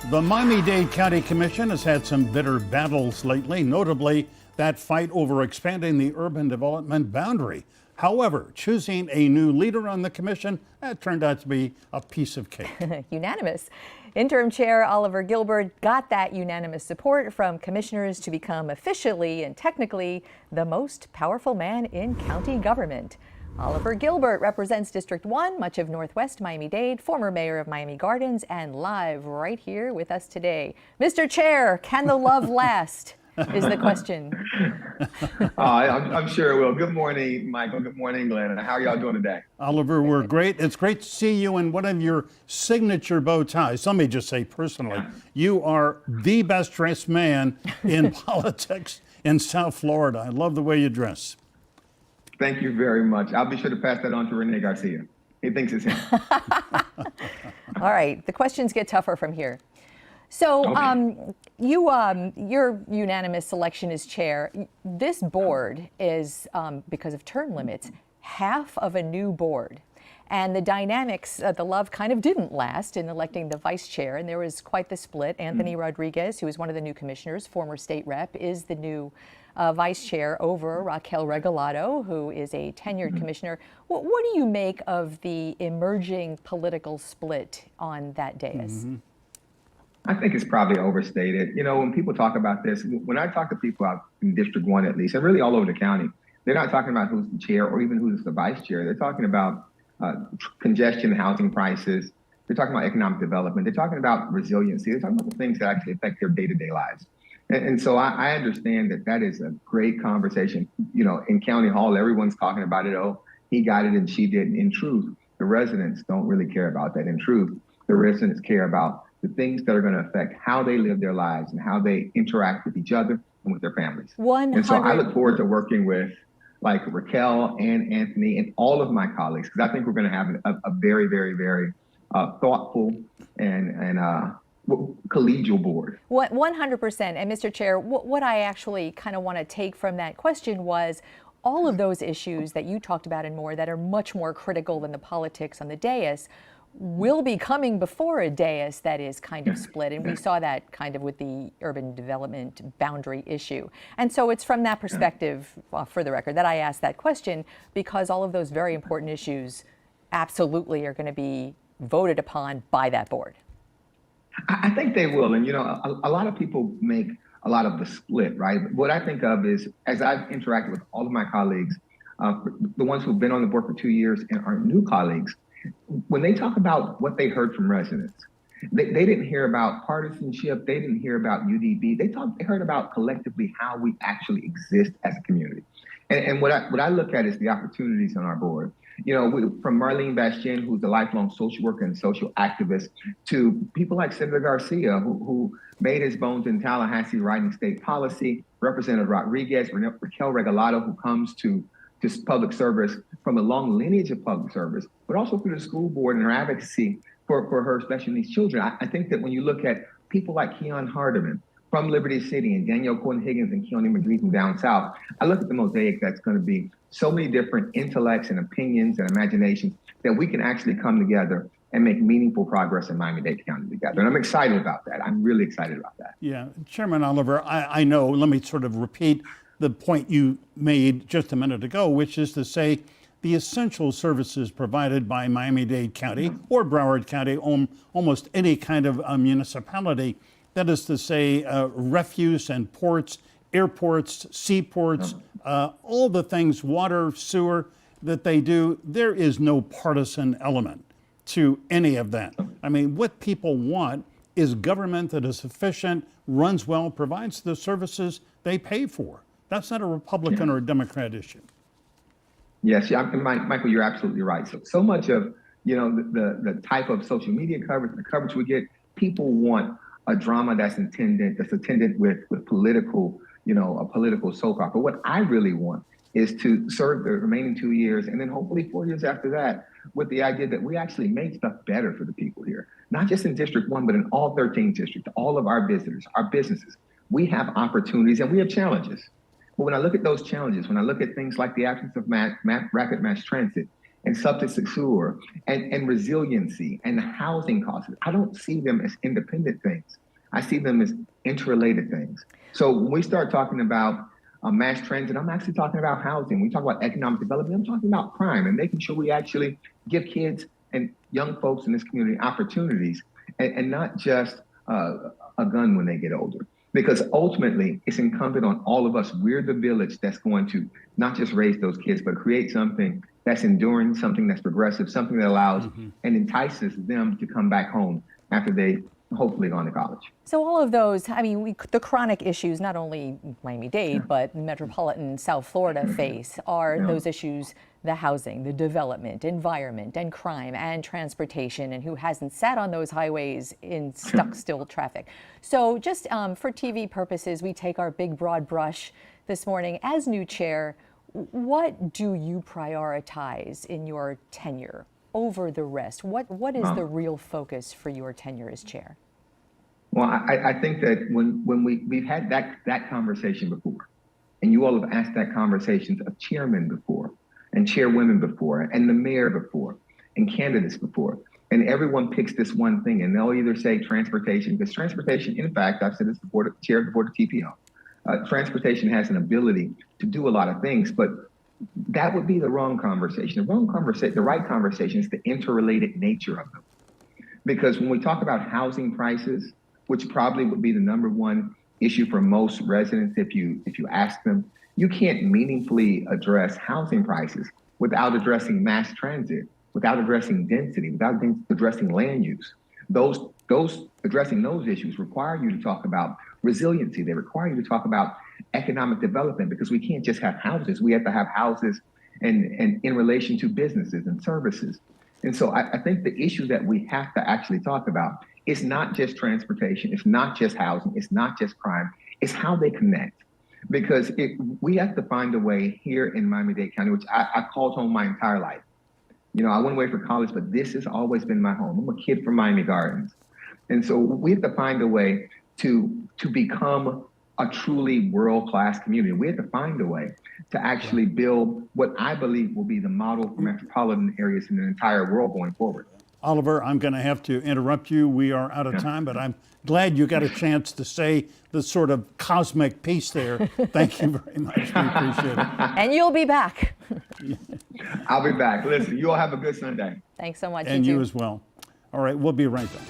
The Miami-Dade County Commission has had some bitter battles lately, notably that fight over expanding the urban development boundary. However, choosing a new leader on the commission, that turned out to be a piece of cake. Unanimous. Interim Chair Oliver Gilbert got that unanimous support from commissioners to become officially and technically the most powerful man in county government. Oliver Gilbert represents District 1, much of Northwest Miami-Dade, former mayor of Miami Gardens, and live right here with us today. Mr. Chair, can the love last? Is the question. I'm sure it will. Good morning, Michael. Good morning, Glenn. How are y'all doing today? Oliver, we're great. It's great to see you in one of your signature bow ties. Let me just say personally, you are the best dressed man in politics in South Florida. I love the way you dress. Thank you very much. I'll be sure to pass that on to Rene Garcia. He thinks it's him. All right, the questions get tougher from here. So Okay. your unanimous selection as chair. This board is, because of term limits, half of a new board. And the dynamics, the love kind of didn't last in electing the vice chair, and there was quite the split. Anthony Rodriguez, who is one of the new commissioners, former state rep, is the new vice chair over Raquel Regalado, who is a tenured commissioner. What do you make of the emerging political split on that dais? I think it's probably overstated. You know, when people talk about this, when I talk to people out in District 1 at least, and really all over the county, they're not talking about who's the chair or even who's the vice chair. They're talking about congestion, housing prices. They're talking about economic development. They're talking about resiliency. They're talking about the things that actually affect their day-to-day lives. And so I understand that that is a great conversation. You know, in County Hall, everyone's talking about it. Oh, he got it and she didn't. In truth, the residents don't really care about that. In truth, the residents care about the things that are going to affect how they live their lives and how they interact with each other and with their families. 100. And so I look forward to working with like Raquel and Anthony and all of my colleagues, because I think we're going to have a very, very, very thoughtful and collegial board. 100%. And Mr. Chair, what I actually kind of want to take from that question was all of those issues that you talked about and more that are much more critical than the politics on the dais will be coming before a dais that is kind of split. And we saw that kind of with the urban development boundary issue. And so it's from that perspective, for the record, that I asked that question, because all of those very important issues absolutely are going to be voted upon by that board. I think they will. And, you know, a lot of people make a lot of the split, right? What I think of is, as I've interacted with all of my colleagues, the ones who've been on the board for 2 years and are new colleagues, when they talk about what they heard from residents, they didn't hear about partisanship. They didn't hear about UDB. They heard about collectively how we actually exist as a community. And what I look at is the opportunities on our board. You know, from Marlene Bastian, who's a lifelong social worker and social activist, to people like Senator Garcia, who made his bones in Tallahassee writing state policy, Representative Rodriguez, Raquel Regalado, who comes to public service from a long lineage of public service, but also through the school board and her advocacy for her special needs children. I think that when you look at people like Keon Hardeman from Liberty City and Danielle Cohen-Higgins and Keone McGree from down south, I look at the mosaic that's going to be so many different intellects and opinions and imaginations that we can actually come together and make meaningful progress in Miami-Dade County together. And I'm excited about that. I'm really excited about that. Yeah, Chairman Oliver, I know, let me sort of repeat the point you made just a minute ago, which is to say the essential services provided by Miami-Dade County or Broward County, almost any kind of municipality, that is to say refuse and ports, airports, seaports, all the things, water, sewer, that they do, there is no partisan element to any of that. I mean, what people want is government that is efficient, runs well, provides the services they pay for. That's not a Republican or a Democrat issue. Yes, Michael, you're absolutely right. So much of, you know, the type of social media coverage, the coverage we get, people want a drama that's attended with political, you know, a political soap opera. What I really want is to serve the remaining 2 years and then hopefully 4 years after that with the idea that we actually make stuff better for the people here, not just in District 1, but in all 13 districts, all of our visitors, our businesses. We have opportunities and we have challenges. But when I look at those challenges, when I look at things like the absence of rapid mass transit and substance abuse and resiliency and housing costs. I don't see them as independent things. I see them as interrelated things. So when we start talking about mass transit, I'm actually talking about housing. We talk about economic development, I'm talking about crime and making sure we actually give kids and young folks in this community opportunities and not just a gun when they get older. Because ultimately, it's incumbent on all of us. We're the village that's going to not just raise those kids, but create something that's enduring, something that's progressive, something that allows and entices them to come back home after they hopefully gone to college. So all of those, I mean, the chronic issues, not only Miami-Dade, but metropolitan South Florida face are those issues, the housing, the development, environment, and crime, and transportation, and who hasn't sat on those highways in stuck still traffic. So just for TV purposes, we take our big broad brush this morning. As new chair, what do you prioritize in your tenure over the rest? What is the real focus for your tenure as chair? Well, I think that when we've had that conversation before, and you all have asked that conversation of chairmen before, and chairwomen before, and the mayor before, and candidates before, and everyone picks this one thing, and they'll either say transportation, because transportation, in fact, I've said this before, the chair of the board of TPO, transportation has an ability to do a lot of things, but that would be the wrong conversation. The right conversation is the interrelated nature of them. Because when we talk about housing prices, which probably would be the number one issue for most residents if you ask them, you can't meaningfully address housing prices without addressing mass transit, without addressing density, without addressing land use. Addressing those issues require you to talk about resiliency. They require you to talk about economic development, because we can't just have houses. We have to have houses and in relation to businesses and services. And so I think the issue that we have to actually talk about is not just transportation, it's not just housing, it's not just crime, it's how they connect. Because we have to find a way here in Miami-Dade County, which I called home my entire life. You know, I went away for college, but this has always been my home. I'm a kid from Miami Gardens. And so we have to find a way to become a truly world-class community. We have to find a way to actually build what I believe will be the model for metropolitan areas in the entire world going forward. Oliver, I'm going to have to interrupt you. We are out of time, but I'm glad you got a chance to say the sort of cosmic piece there. Thank you very much. We appreciate it. And you'll be back. I'll be back. Listen, you all have a good Sunday. Thanks so much. And you as well. All right, we'll be right back.